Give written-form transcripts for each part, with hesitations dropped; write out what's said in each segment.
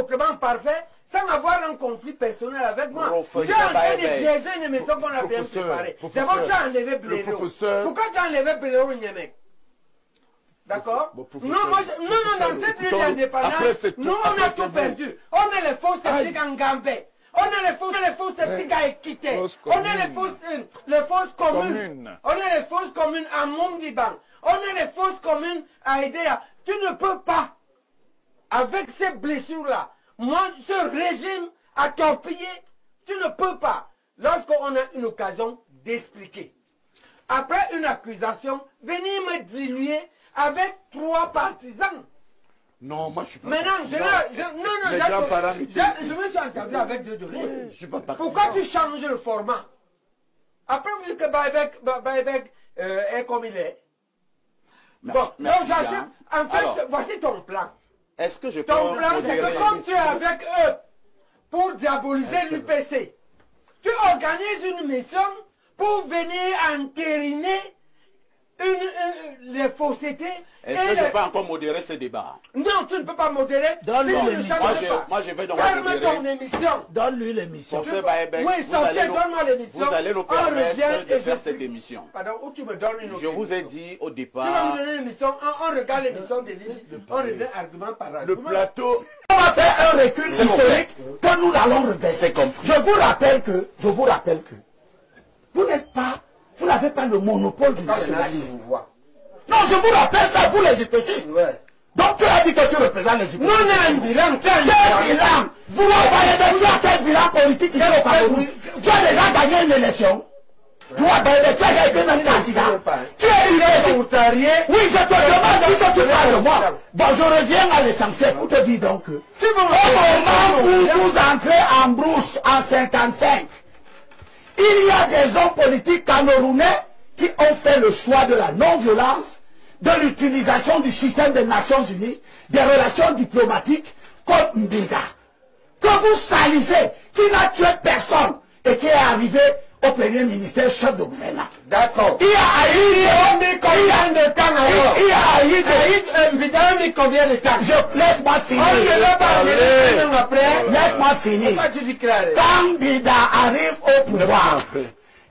autrement parfait, sans avoir un conflit personnel avec moi. Tu as en train de biaiser une émission qu'on a bien préparée. D'abord, tu as enlevé Bléro. Pourquoi tu as enlevé Bléro Niamey? D'accord? Non, dans cette lutte d'indépendance, nous, on a tout perdu. On est les faux sceptiques en Gambé. On est les faux sceptiques à Équité. On est les fausses communes. On est les fausses communes à Mondiban. On est les fausses communes à Edea. Tu ne peux pas, avec ces blessures-là, moi, ce régime à torpiller, tu ne peux pas, lorsqu'on a une occasion d'expliquer. Après une accusation, venir me diluer avec 3 partisans. Non, moi je suis pas. Maintenant, je me suis entendu avec Dieu donné. Pourquoi tu changes le format? Après, vous dites que Baïbek est comme il est. Merci, bon, donc, en fait, alors, voici ton plan. Est-ce que je peux ton plan, c'est que comme tu es avec eux pour diaboliser l'UPC, tu organises une mission pour venir entériner les faussetés. Est-ce que je peux encore modérer ce débat? Non, tu ne peux pas modérer. Donne-lui l'émission. Moi, je vais donc ferme ton émission. Donne-lui l'émission. Oui, sortez, donne-moi l'émission. Vous allez nous permettre de faire cette émission. Pardon, où tu me donnes une autre? Je vous ai dit au départ. Tu vas me donner une émission, on regarde l'émission des livres, on revient argument par argument. Le plateau. On va faire un recul historique que nous allons rebaisser. Je vous rappelle que, vous n'êtes pas, vous n'avez pas le monopole du nationalisme. Non, je vous rappelle ça, vous les écosystes. Donc tu as dit que tu représentes les écosystes. Non, non, un bilan. Quel bilan? Vous avez quel bilan politique ici au Cameroun? Tu as déjà gagné une élection. Tu as déjà été même candidat. Tu es une oui, je te demande puisque tu parles de moi. Bon, je reviens à l'essentiel pour te dire donc que au moment où vous entrez en brousse en 55, il y a des hommes politiques camerounais qui ont fait le choix de la non-violence, de l'utilisation du système des Nations Unies, des relations diplomatiques comme Mbida, que vous salissez, qui n'a tué personne et qui est arrivé au premier ministère chef de gouvernement. D'accord. Il y a mis combien de temps alors? Il y a mis combien de temps? Laisse-moi finir. Laisse-moi finir. Pourquoi tu dis clair? Quand Mbida arrive au pouvoir,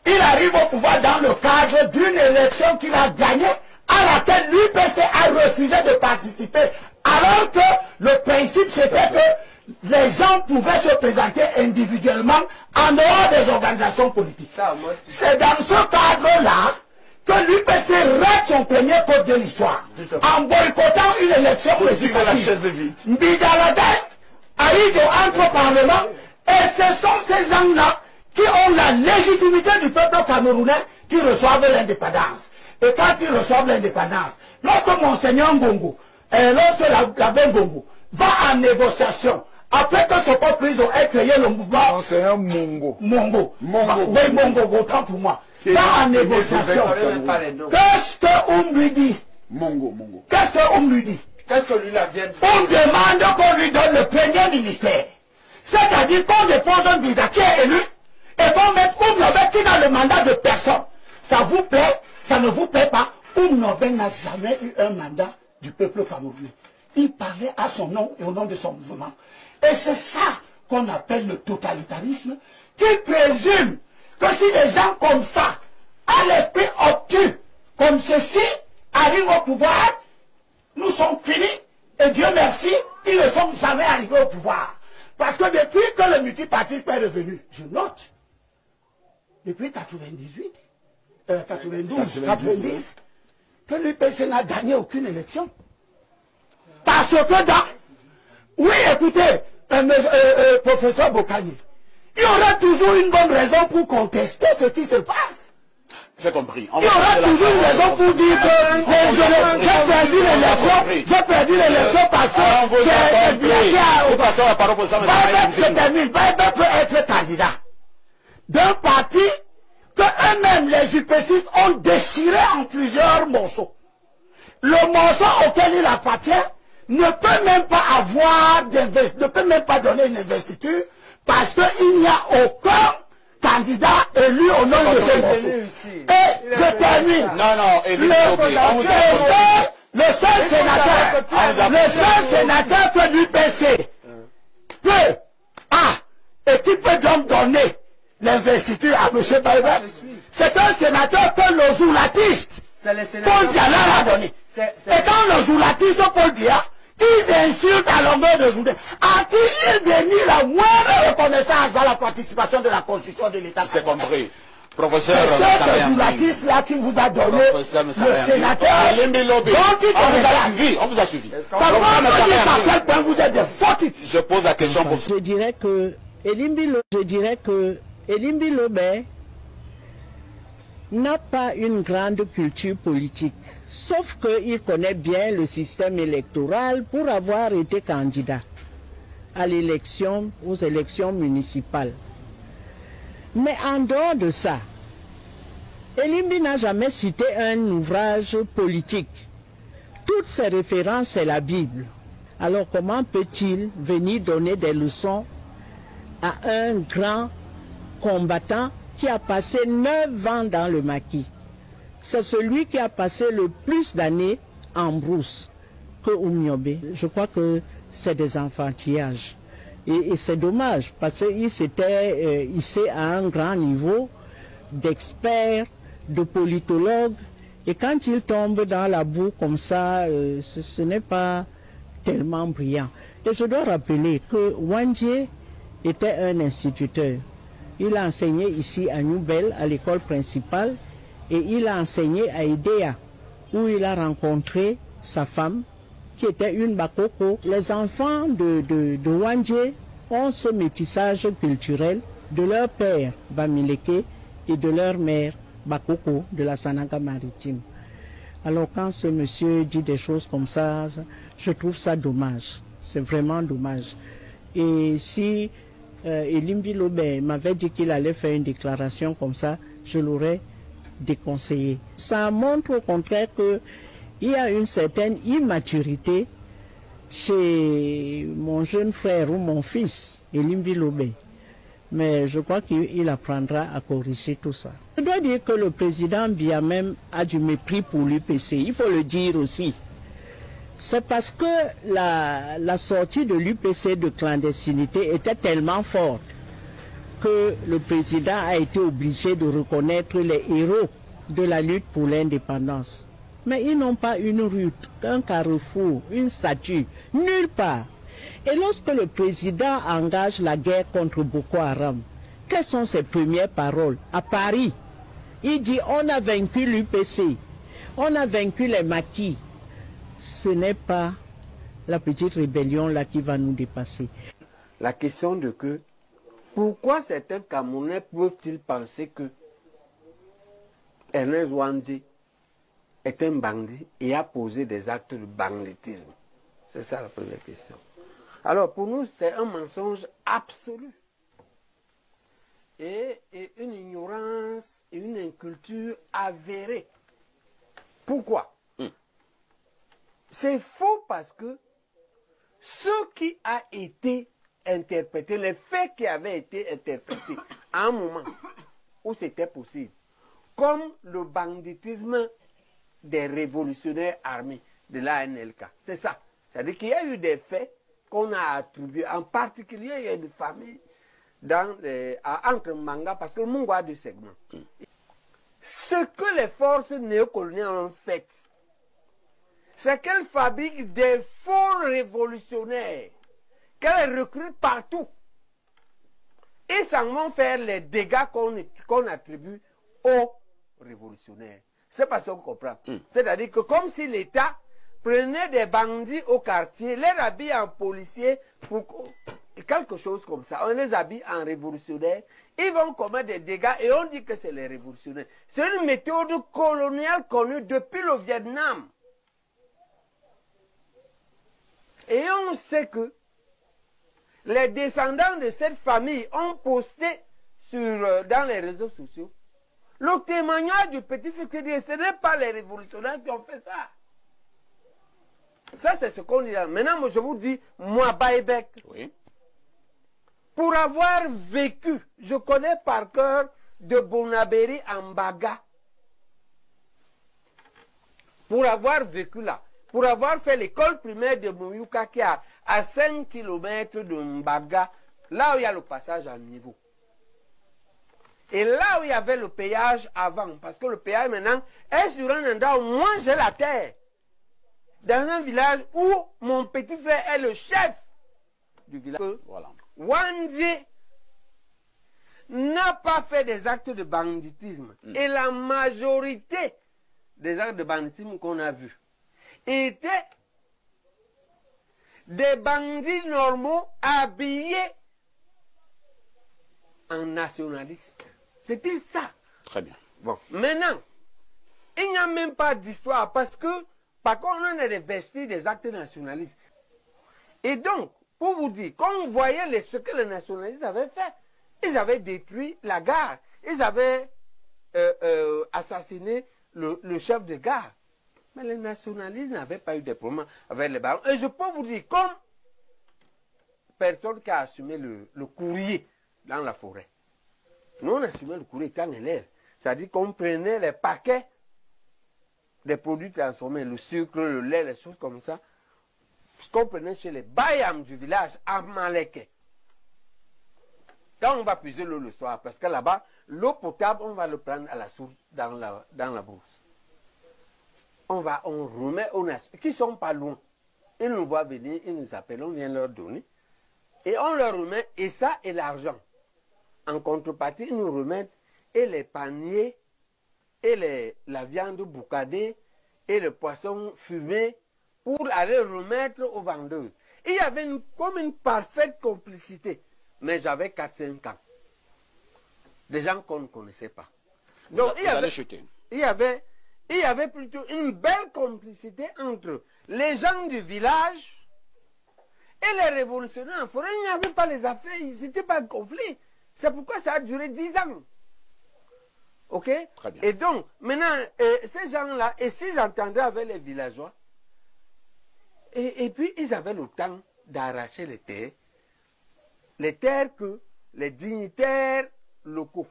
il arrive au pouvoir dans le cadre d'une élection qu'il a gagnée, à laquelle l'UPC a refusé de participer, alors que le principe c'était que les gens pouvaient se présenter individuellement en dehors des organisations politiques. C'est dans ce cadre-là que l'UPC règle son premier code de l'histoire, en boycottant une élection législative. Mbidalade arrive entre au Parlement, et ce sont ces gens-là qui ont la légitimité du peuple camerounais qui reçoivent l'indépendance. Et quand ils reçoivent l'indépendance, lorsque Monseigneur Mbongo, lorsque l'abbé Mbongo va en négociation, après que ce peuple prison ait créé le mouvement Monseigneur Mongo. Mongo, autant pour moi, va en négociation. Qu'est-ce qu'on lui dit? Mongo. Qu'est-ce qu'on lui dit? Qu'est-ce que lui la vient? On demande qu'on lui donne le premier ministère. C'est-à-dire qu'on dépose un Mbida qui est élu, et qu'on met Oumnobé qui n'a le mandat de personne. Ça vous plaît? Ça ne vous plaît pas? Oumnobé n'a jamais eu un mandat du peuple camerounais. Il parlait à son nom et au nom de son mouvement. Et c'est ça qu'on appelle le totalitarisme, qui présume que si des gens comme ça, à l'esprit obtus, comme ceci, arrivent au pouvoir, nous sommes finis, et Dieu merci, ils ne sont jamais arrivés au pouvoir. Parce que depuis que le multipartisme est revenu, je note, depuis 98, 92, 90, que l'UPC n'a gagné aucune élection. Parce que dans... Oui, écoutez, professeur Bokani, il y aura toujours une bonne raison pour contester ce qui se passe. C'est compris. Il y aura toujours une raison pour dire que j'ai perdu l'élection parce que c'est Baïbek peut être candidat d'un parti que eux-mêmes, les UPCistes, ont déchiré en plusieurs morceaux. Le morceau auquel il appartient ne peut même pas avoir ne peut même pas donner une investiture parce qu'il n'y a aucun candidat élu au nom de ce morceau. Et je termine. Non, le seul sénateur que l'UPC qui peut donc donner l'investiture à M. Baïbek? C'est un sénateur que le joulatiste Paul Biya l'a donné. Et quand le joulatiste Paul Biya, ils insultent à longueur de journée, à qui ils dénient la moindre reconnaissance dans la participation de la constitution de l'État. C'est compris. Professeur, c'est ce joulatiste-là qui vous a donné le sénateur. On vous a suivi. Ça va me dire à quel point vous êtes des fautifs. Je pose la question pour Je dirais que Elimbi Lobé n'a pas une grande culture politique, sauf qu'il connaît bien le système électoral pour avoir été candidat à l'élection, aux élections municipales. Mais en dehors de ça, Elimbi n'a jamais cité un ouvrage politique. Toutes ses références, c'est la Bible. Alors comment peut-il venir donner des leçons à un grand combattant qui a passé 9 ans dans le maquis? C'est celui qui a passé le plus d'années en brousse que Oumniobé. Je crois que c'est des enfantillages. Et c'est dommage parce qu'il s'était hissé à un grand niveau d'expert, de politologue. Et quand il tombe dans la boue comme ça, ce n'est pas tellement brillant. Et je dois rappeler que Wandje était un instituteur. Il a enseigné ici à Nouvelle, à l'école principale, et il a enseigné à Idéa, où il a rencontré sa femme, qui était une Bakoko. Les enfants de Wandje ont ce métissage culturel de leur père, Bamileke, et de leur mère, Bakoko, de la Sananga maritime. Alors quand ce monsieur dit des choses comme ça, je trouve ça dommage. C'est vraiment dommage. Et si Elimbi Lobé m'avait dit qu'il allait faire une déclaration comme ça, je l'aurais déconseillé. Ça montre au contraire qu'il y a une certaine immaturité chez mon jeune frère ou mon fils, Elimbi Lobé. Mais je crois qu'il apprendra à corriger tout ça. Je dois dire que le président Biya même a du mépris pour l'UPC, il faut le dire aussi. C'est parce que la sortie de l'UPC de clandestinité était tellement forte que le président a été obligé de reconnaître les héros de la lutte pour l'indépendance. Mais ils n'ont pas une rue, un carrefour, une statue, nulle part. Et lorsque le président engage la guerre contre Boko Haram, quelles sont ses premières paroles? À Paris, il dit on a vaincu l'UPC, on a vaincu les maquis. Ce n'est pas la petite rébellion là qui va nous dépasser. La question de que pourquoi certains Camerounais peuvent-ils penser que Ernest Wandje est un bandit et a posé des actes de banditisme? C'est ça la première question. Alors pour nous, c'est un mensonge absolu. Et une ignorance et une inculture avérée. Pourquoi? C'est faux parce que ce qui a été interprété, les faits qui avaient été interprétés à un moment où c'était possible, comme le banditisme des révolutionnaires armés de l'ANLK. C'est ça. C'est-à-dire qu'il y a eu des faits qu'on a attribués, en particulier il y a une famille entre Manga, parce que le Mungo a deux segments. Ce que les forces néocoloniales ont fait, c'est qu'elles fabriquent des faux révolutionnaires, qu'elles recrutent partout. Et ça vont faire les dégâts qu'on attribue aux révolutionnaires. C'est pas ça qu'on comprend. C'est-à-dire que comme si l'État prenait des bandits au quartier, les habille en policiers, pour quelque chose comme ça, on les habille en révolutionnaires, ils vont commettre des dégâts et on dit que c'est les révolutionnaires. C'est une méthode coloniale connue depuis le Vietnam. Et on sait que les descendants de cette famille ont posté dans les réseaux sociaux le témoignage du petit-fils qui dit ce n'est pas les révolutionnaires qui ont fait ça. Ça, c'est ce qu'on dit là. Maintenant, moi, je vous dis, moi, Baïbek, oui, pour avoir vécu, je connais par cœur de Bonabéry en Baga. Pour avoir vécu là, pour avoir fait l'école primaire de Mouyouka qui est à 5 km de Mbaga, là où il y a le passage à niveau. Et là où il y avait le péage avant, parce que le péage maintenant est sur un endroit où moi j'ai la terre. Dans un village où mon petit frère est le chef du village. Voilà. Wandje n'a pas fait des actes de banditisme. Et la majorité des actes de banditisme qu'on a vus étaient des bandits normaux habillés en nationalistes. C'était ça. Très bien. Bon, maintenant, il n'y a même pas d'histoire parce que, par contre, on a des vestiges des actes nationalistes. Et donc, pour vous dire, quand on voyait ce que les nationalistes avaient fait, ils avaient détruit la gare. Ils avaient assassiné le chef de gare. Mais les nationalistes n'avaient pas eu de problème avec les barons. Et je peux vous dire, comme personne qui a assumé le courrier dans la forêt. Nous, on assumait le courrier étant élèves. C'est-à-dire qu'on prenait les paquets des produits transformés, le sucre, le lait, les choses comme ça, ce qu'on prenait chez les Bayams du village à Maleke. Quand on va puiser l'eau le soir, parce que là-bas, l'eau potable, on va le prendre à la source dans la brousse. On remet aux nations, qui ne sont pas loin. Ils nous voient venir, ils nous appellent, on vient leur donner. Et on leur remet, et ça est l'argent. En contrepartie, ils nous remettent et les paniers, et la viande boucadée, et le poisson fumé, pour aller remettre aux vendeuses. Il y avait comme une parfaite complicité. Mais j'avais 4-5 ans. Des gens qu'on ne connaissait pas. Donc il y avait plutôt une belle complicité entre les gens du village et les révolutionnaires en forêt. Il n'y avait pas les affaires, c'était pas un conflit. C'est pourquoi ça a duré 10 ans. Ok? Très bien. Et donc, maintenant, ces gens-là, et s'ils entendaient avec les villageois, et puis ils avaient le temps d'arracher les terres que les dignitaires locaux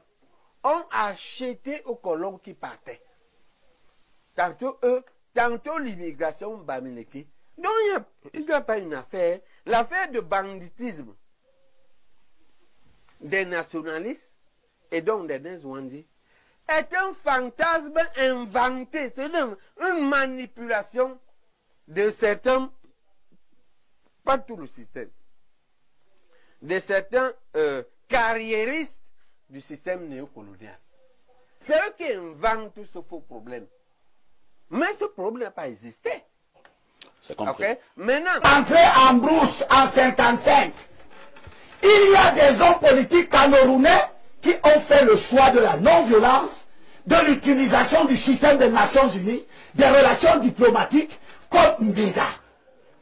ont achetées aux colons qui partaient. Tantôt eux, tantôt l'immigration bamileke. Donc il n'y a pas une affaire. L'affaire de banditisme des nationalistes et donc des Nzouandji est un fantasme inventé. C'est une manipulation de certains, pas tout le système, de certains carriéristes du système néocolonial. C'est eux qui inventent tout ce faux problème. Mais ce problème n'a pas existé. C'est compris. Okay? Maintenant, entré en brousse en 55, il y a des hommes politiques camerounais qui ont fait le choix de la non-violence, de l'utilisation du système des Nations Unies, des relations diplomatiques comme Mbida,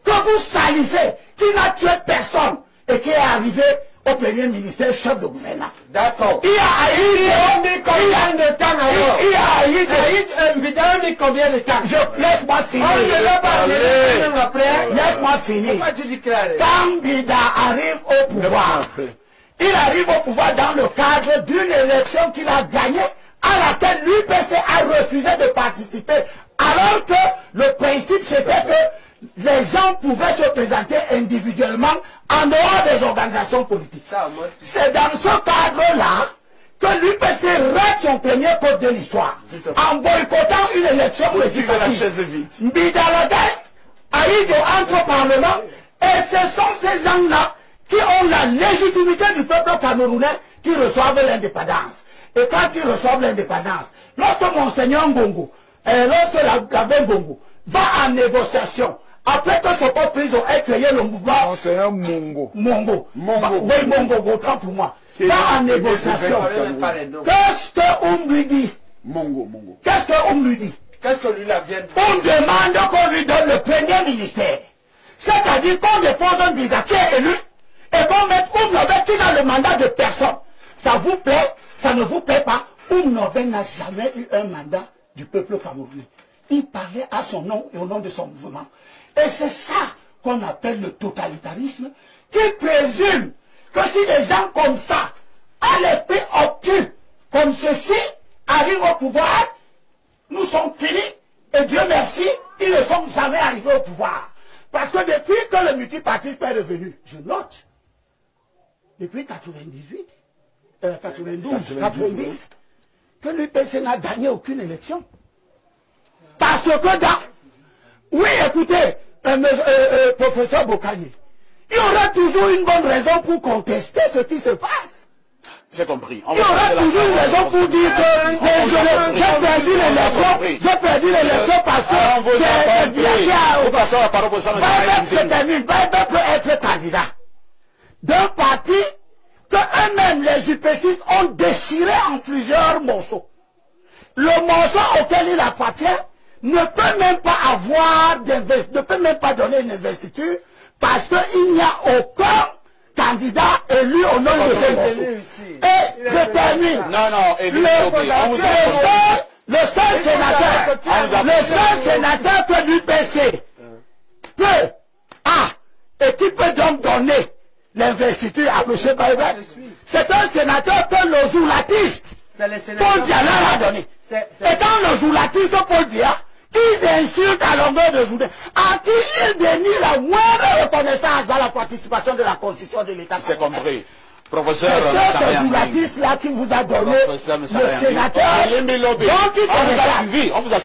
que vous salissez, qui n'a tué personne et qui est arrivé au premier ministère chef de gouvernement. d'accord. Il y a Aïd, combien de temps alors? il y a Aïd, Mbida, on dit combien de temps? Laisse-moi finir. On ne va pas dire après. Laisse-moi finir. Pourquoi tu dis clair? Quand Mbida arrive au pouvoir, il arrive au pouvoir dans le cadre d'une élection qu'il a gagnée, à laquelle l'UPC a refusé de participer, alors que le principe c'était que les gens pouvaient se présenter individuellement en dehors des organisations politiques. C'est dans ce cadre-là que l'UPC rate son premier code de l'histoire, en boycottant une élection législative. Mbidalade, Aïd entre au Parlement, et ce sont ces gens-là qui ont la légitimité du peuple camerounais qui reçoivent l'indépendance. Et quand ils reçoivent l'indépendance, lorsque Monseigneur Ngongo, lorsque l'abbé Ngongo va en négociation, après que ce peuple prison ait créé le mouvement Monseigneur Mongo. Mongo. Mongo. Oui, Mongo, autant pour moi. Va en négociation. Qu'est-ce qu'on lui dit? Mongo. Qu'est-ce qu'on lui dit? Qu'est-ce que lui la vient? On demande qu'on lui donne le premier ministère. C'est-à-dire qu'on dépose un Mbida qui est élu et qu'on mette Oumnobé qui a le mandat de personne. Ça vous plaît? Ça ne vous plaît pas? Oumnobé n'a jamais eu un mandat du peuple camerounais. Il parlait à son nom et au nom de son mouvement. Et c'est ça qu'on appelle le totalitarisme, qui présume que si des gens comme ça, à l'esprit obtus, comme ceci, arrivent au pouvoir, nous sommes finis, et Dieu merci, ils ne sont jamais arrivés au pouvoir. Parce que depuis que le multipartisme est revenu, je note, depuis 90, que l'UPC n'a gagné aucune élection. Parce que oui, écoutez, professeur Bokani, il y aura toujours une bonne raison pour contester ce qui se passe. C'est compris. Il y aura toujours une raison pour dire que j'ai perdu l'élection parce que Baïbek peut être candidat d'un parti que eux-mêmes, les UPCistes, ont déchiré en plusieurs morceaux. Le morceau auquel il appartient ne peut même pas ne peut même pas donner une investiture parce qu'il n'y a aucun candidat élu au nom de ce morceau. Et je termine. Le seul sénateur que l'UPC peut, et qui peut donc donner l'investiture à M. Baïbek, c'est un sénateur que le joulatiste Paul Biya l'a donné. Et dans le joulatiste de Paul Biya, qu'ils insultent à longueur de journée, à qui ils dénient la moindre reconnaissance dans la participation de la constitution de l'État. C'est compris. Professeur, c'est ce joulatiste là qui vous a donné le sénateur. On vous a suivi.